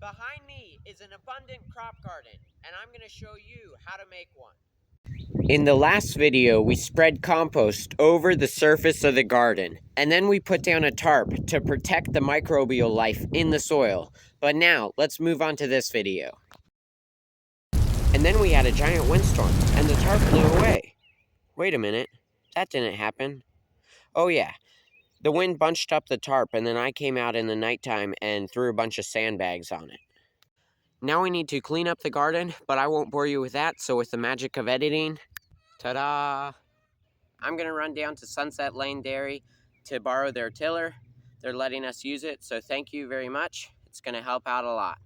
Behind me is an abundant crop garden, and I'm going to show you how to make one. In the last video, we spread compost over the surface of the garden, and then we put down a tarp to protect the microbial life in the soil. But now, let's move on to this video. And then we had a giant windstorm, and the tarp blew away. Wait a minute, that didn't happen. Oh yeah, the wind bunched up the tarp, and then I came out in the nighttime and threw a bunch of sandbags on it. Now we need to clean up the garden, but I won't bore you with that, so with the magic of editing, ta-da! I'm going to run down to Sunset Lane Dairy to borrow their tiller. They're letting us use it, so thank you very much. It's going to help out a lot.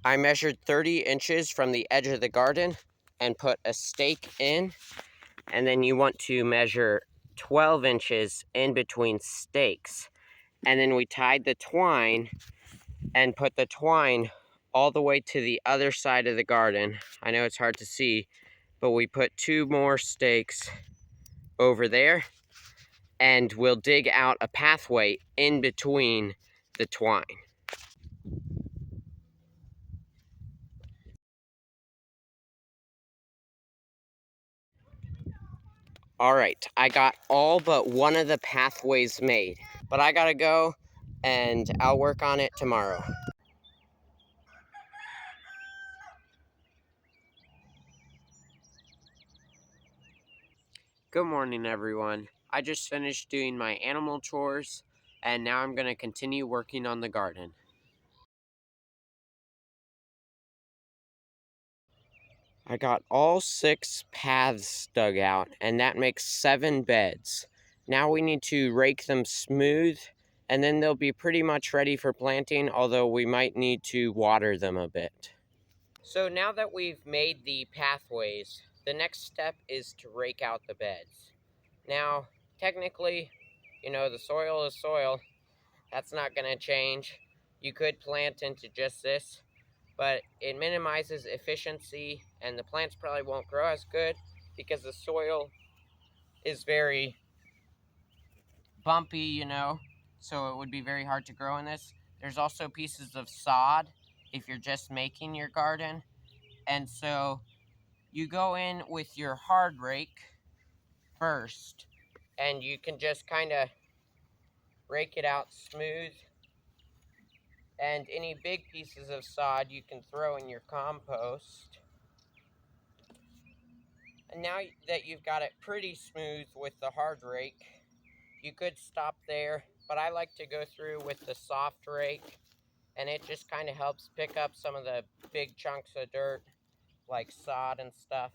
I measured 30 inches from the edge of the garden and put a stake in, and then you want to measure 12 inches in between stakes. And then we tied the twine and put the twine all the way to the other side of the garden. I know it's hard to see, but we put 2 more stakes over there, and we'll dig out a pathway in between the twine. All right, I got all but one of the pathways made, but I gotta go and I'll work on it tomorrow. Good morning, everyone. I just finished doing my animal chores, and now I'm gonna continue working on the garden. I got all 6 paths dug out, and that makes 7 beds. Now we need to rake them smooth, and then they'll be pretty much ready for planting, although we might need to water them a bit. So now that we've made the pathways, the next step is to rake out the beds. Now, technically, the soil is soil. That's not going to change. You could plant into just this, but it minimizes efficiency, and the plants probably won't grow as good because the soil is very bumpy, so it would be very hard to grow in this. There's also pieces of sod if you're just making your garden, and so you go in with your hard rake first, and you can just kind of rake it out smooth. And any big pieces of sod you can throw in your compost. And now that you've got it pretty smooth with the hard rake, you could stop there, but I like to go through with the soft rake, and it just kind of helps pick up some of the big chunks of dirt, like sod and stuff,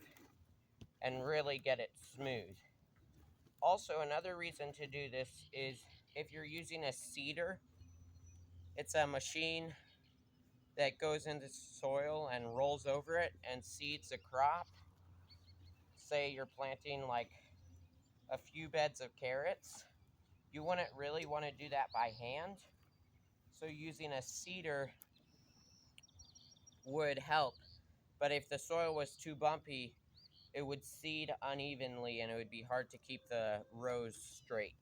and really get it smooth. Also, another reason to do this is if you're using a seeder, it's a machine that goes into soil and rolls over it and seeds a crop. Say you're planting like a few beds of carrots. You wouldn't really want to do that by hand. So using a seeder would help. But if the soil was too bumpy, it would seed unevenly and it would be hard to keep the rows straight.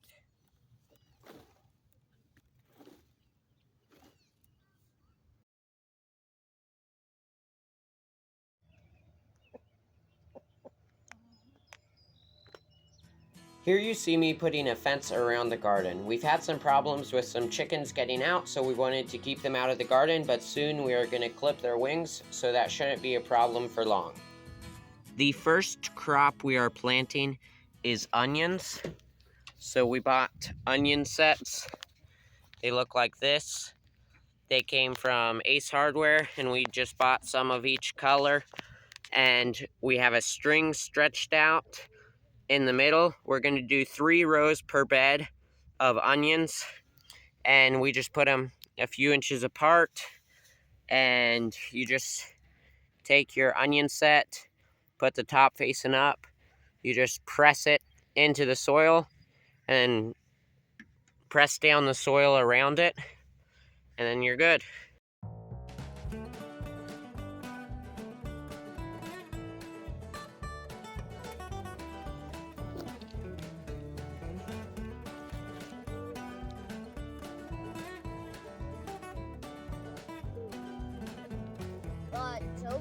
Here you see me putting a fence around the garden. We've had some problems with some chickens getting out, so we wanted to keep them out of the garden, but soon we are going to clip their wings, so that shouldn't be a problem for long. The first crop we are planting is onions. So we bought onion sets. They look like this. They came from Ace Hardware, and we just bought some of each color. And we have a string stretched out in the middle. We're going to do 3 rows per bed of onions, and we just put them a few inches apart. And you just take your onion set, put the top facing up, you just press it into the soil and press down the soil around it, and then you're good.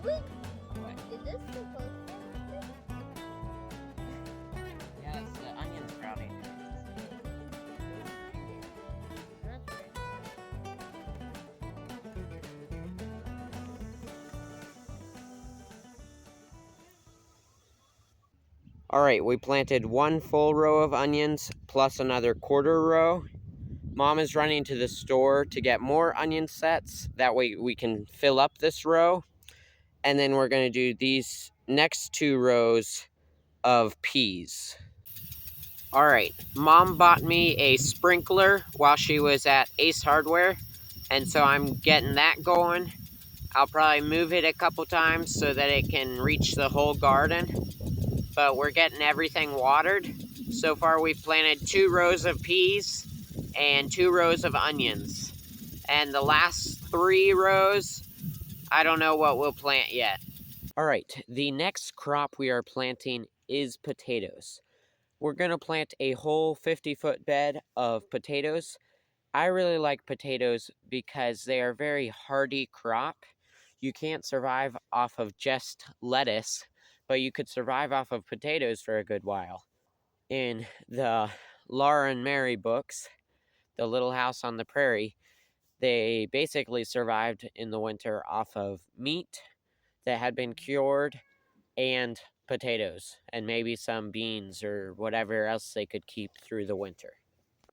Really? What? Is this supposed to happen? Yeah, it's the onion sprouting. That's right. Alright, we planted one full row of onions plus another quarter row. Mom is running to the store to get more onion sets. That way we can fill up this row. And then we're going to do these next 2 rows of peas. Alright, Mom bought me a sprinkler while she was at Ace Hardware. And so I'm getting that going. I'll probably move it a couple times so that it can reach the whole garden. But we're getting everything watered. So far we've planted 2 rows of peas and 2 rows of onions. And the last 3 rows, I don't know what we'll plant yet. All right, the next crop we are planting is potatoes. We're gonna plant a whole 50-foot bed of potatoes. I really like potatoes because they are a very hardy crop. You can't survive off of just lettuce, but you could survive off of potatoes for a good while. In the Laura and Mary books, The Little House on the Prairie, they basically survived in the winter off of meat that had been cured and potatoes and maybe some beans or whatever else they could keep through the winter.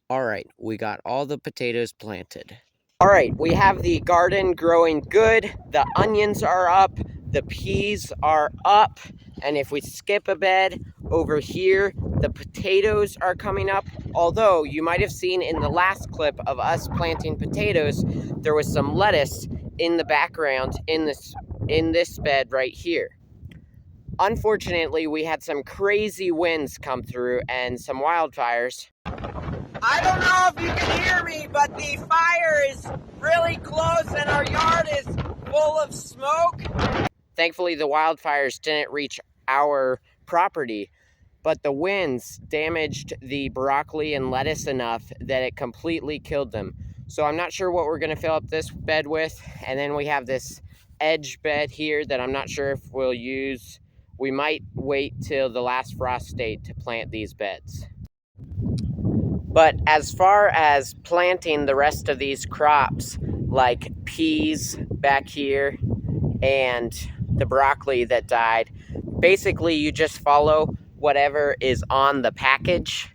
All right, we got all the potatoes planted. All right, we have the garden growing good. The onions are up, the peas are up, and if we skip a bed over here, the potatoes are coming up. Although you might have seen in the last clip of us planting potatoes, there was some lettuce in the background in this bed right here. Unfortunately, we had some crazy winds come through and some wildfires. I don't know if you can hear me, but the fire is really close and our yard is full of smoke. Thankfully, the wildfires didn't reach our property, but the winds damaged the broccoli and lettuce enough that it completely killed them. So I'm not sure what we're gonna fill up this bed with. And then we have this edge bed here that I'm not sure if we'll use. We might wait till the last frost date to plant these beds. But as far as planting the rest of these crops, like peas back here and the broccoli that died, basically you just follow whatever is on the package.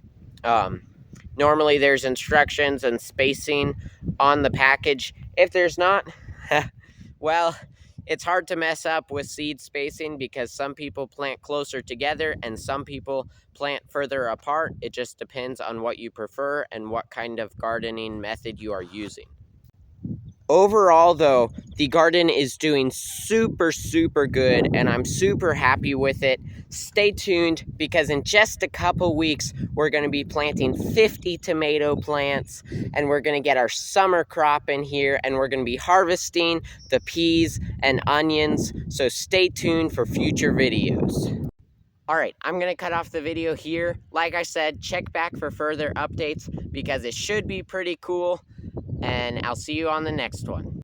Normally there's instructions and spacing on the package. If there's not, well, it's hard to mess up with seed spacing because some people plant closer together and some people plant further apart. It just depends on what you prefer and what kind of gardening method you are using. Overall, though, the garden is doing super good and I'm super happy with it. Stay tuned because in just a couple weeks, we're going to be planting 50 tomato plants and we're going to get our summer crop in here and we're going to be harvesting the peas and onions. So stay tuned for future videos. All right, I'm going to cut off the video here. Like I said, check back for further updates because it should be pretty cool. And I'll see you on the next one.